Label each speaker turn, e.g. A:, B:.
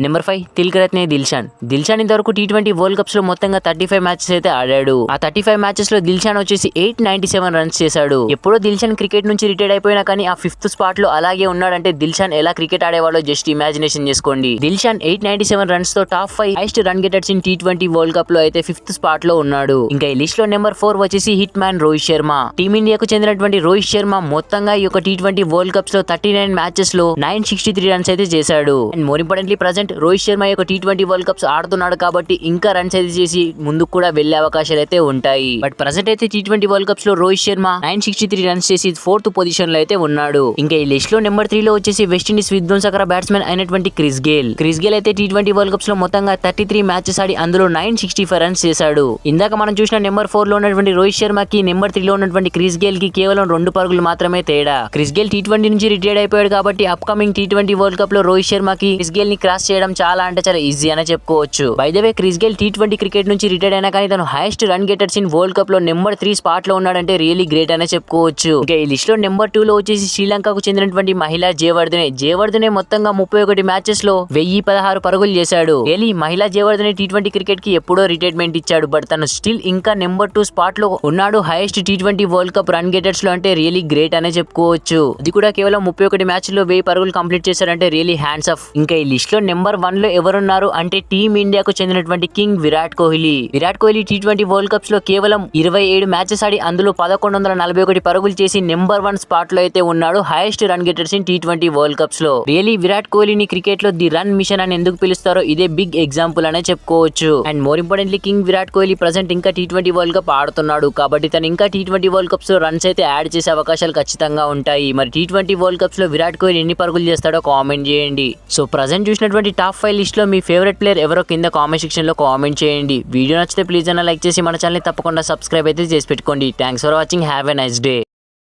A: Number 5 తిల్కరత్నే Dilshan ఇంతవరకు T20 world cups లో మొత్తంగా 35 మ్యాచెస్ అయితే ఆడాడు. ఆ 35 మ్యాచెస్ లో దిల్షాన్ వచ్చేసి 897 రన్స్ చేశాడు. ఎప్పుడో దిల్షాన్ క్రికెట్ నుంచి రిటైర్డ్ అయిపోయినా కానీ ఆ 5th స్పాట్ లో అలాగే ఉన్నాడంటే దిల్షాన్ ఎలా క్రికెట్ ఆడేవాళ్ళో జస్ట్ ఇమాజినేషన్ చేసుకోండి. దిల్షాన్ 897 రన్స్ తో top 5 highest run getters in T20 world cup లో అయితే 5th స్పాట్ లో ఉన్నాడు. ఇంకా ఈ లిస్ట్ లో నెంబర్ 4 వచ్చేసి హిట్ మ్యాన్ రోహిత్ శర్మ. టీమిండియాకు చెందినటువంటి రోహిత్ శర్మ మొత్తంగా ఈ యొక్క టీ20 వరల్డ్ కప్స్ లో 39 మ్యాచెస్ లో 963 రన్స్ అయితే చేశాడు. And more importantly present Rohit Sharma యొక్క టీ20 వరల్డ్ కప్స్ ఆడుతున్నాడు కాబట్టి ఇంకా రన్స్ అయితే చేసి ముందుకు కూడా వెళ్లే అవకాశాలు అయితే ఉంటాయి. బట్ ప్రెజెంట్ అయితే టీ20 వరల్డ్ కప్స్ లో రోహిత్ శర్మ 963 రన్స్ చేసి 4th పొజిషన్ లో అయితే ఉన్నాడు. ఇంకా ఈ లిస్ట్ లో నెంబర్ 3 లో వచ్చేసి వెస్టిండీస్ విధ్వంసకర బ్యాట్స్మెన్ అయినటువంటి క్రిస్ గేల్ అయితే టీ20 వరల్డ్ కప్స్ లో మొత్తంగా 33 మ్యాచెస్ ఆడి అందులో 965 రన్స్ చేశాడు. ఇందాక మనం చూసిన నెంబర్ 4 లో ఉన్నటువంటి రోహిత్ శర్మకి నెంబర్ 3 లో ఉన్నటువంటి క్రిస్ గేల్ కి కేవలం 2 పరుగులు మాత్రమే తేడా. క్రిస్ గేల్ టీ20 నుంచి రిటైర్డ్ అయిపోయాడు కాబట్టి అప్కమింగ్ టీ20 వరల్డ్ కప్ లో రోహిత్ శర్మకి క్రిస్ గేల్ ని క్రాస్ చేయడం చాలా అంటే చాలా ఈజీ అనే చెప్పుకోవచ్చు. By the way Chris Gayle T20 cricket నుంచి రిటైర్డ్ అయినా కానీ తను highest run getters in world cup లో నెంబర్ 3 స్పాట్ లో ఉన్నాడంటే రియలీ గ్రేట్ అనే చెప్పుకోవచ్చు. ఇంకా ఈ లిస్ట్ లో నెంబర్ 2 లో వచ్చేసి శ్రీలంకకు చెందినటువంటి మహిళా జయవర్ధనే మొత్తంగా 31 మ్యాచెస్ లో 1016 పరుగులు చేశాడు. రియలీ మహిళా జయవర్ధనే టీ20 క్రికెట్ కి ఎప్పుడో రిటైర్మెంట్ ఇచ్చాడు. బట్ తను స్టిల్ ఇంకా నెంబర్ 2 స్పాట్ లో ఉన్నాడు highest T20 world cup run getters లో అంటే రియలీ గ్రేట్ అనే చెప్పుకోవచ్చు. అది కూడా కేవలం 31 మ్యాచ్ లో 1000 పరుగులు కంప్లీట్ చేశారంటే రియలీ హ్యాండ్స్ ఆఫ్. ఇంకా ఈ లిస్ట్ లో నెంబర్ 1 లో ఎవరున్నారు అంటే టీమ్ ఇండియాకు చెందినటువంటి king Virat Kohli T20 world cups లో కేవలం 27 మ్యాచెస్ ఆడి అందులో 1141 పరుగులు చేసి నెంబర్ 1 స్పాట్ లో అయితే ఉన్నాడు highest run getters in T20 world cups లో. రియలీ విరాట్ కోహ్లీని క్రికెట్ లో ది రన్ మిషన్ అని ఎందుకు పిలుస్తారో ఇదే బిగ్ ఎగ్జాంపుల్ అనే చెప్పుకోవచ్చు. And more importantly king Virat Kohli present ఇంకా టీ20 వరల్డ్ కప్ ఆడుతున్నాడు కాబట్టి తను ఇంకా టీ20 వరల్డ్ కప్స్ లో రన్స్ అయితే యాడ్ చేసే అవకాశాలు ఖచ్చితంగా ఉంటాయి. మరి టీ20 వరల్డ్ కప్స్ లో విరాట్ కోహ్లీ ఎన్ని పరుగులు చేస్తాడో కామెంట్ చేయండి. సో ప్రెసెంట్ చూసినటువంటి టాప్ 5 లిస్ట్ లో మీ ఫేవరెట్ ప్లేయర్ ఎవరో కింద కామెంట్ సెక్షన్ లో కామెంట్ చేయండి. వీడియో నచ్చితే ప్లీజ్ అన్న లైక్ చేసి మన ఛానల్ ని తప్పకుండా సబ్స్క్రైబ్ అయితే చేసి పెట్టుకోండి. Thanks for watching. Have a nice day.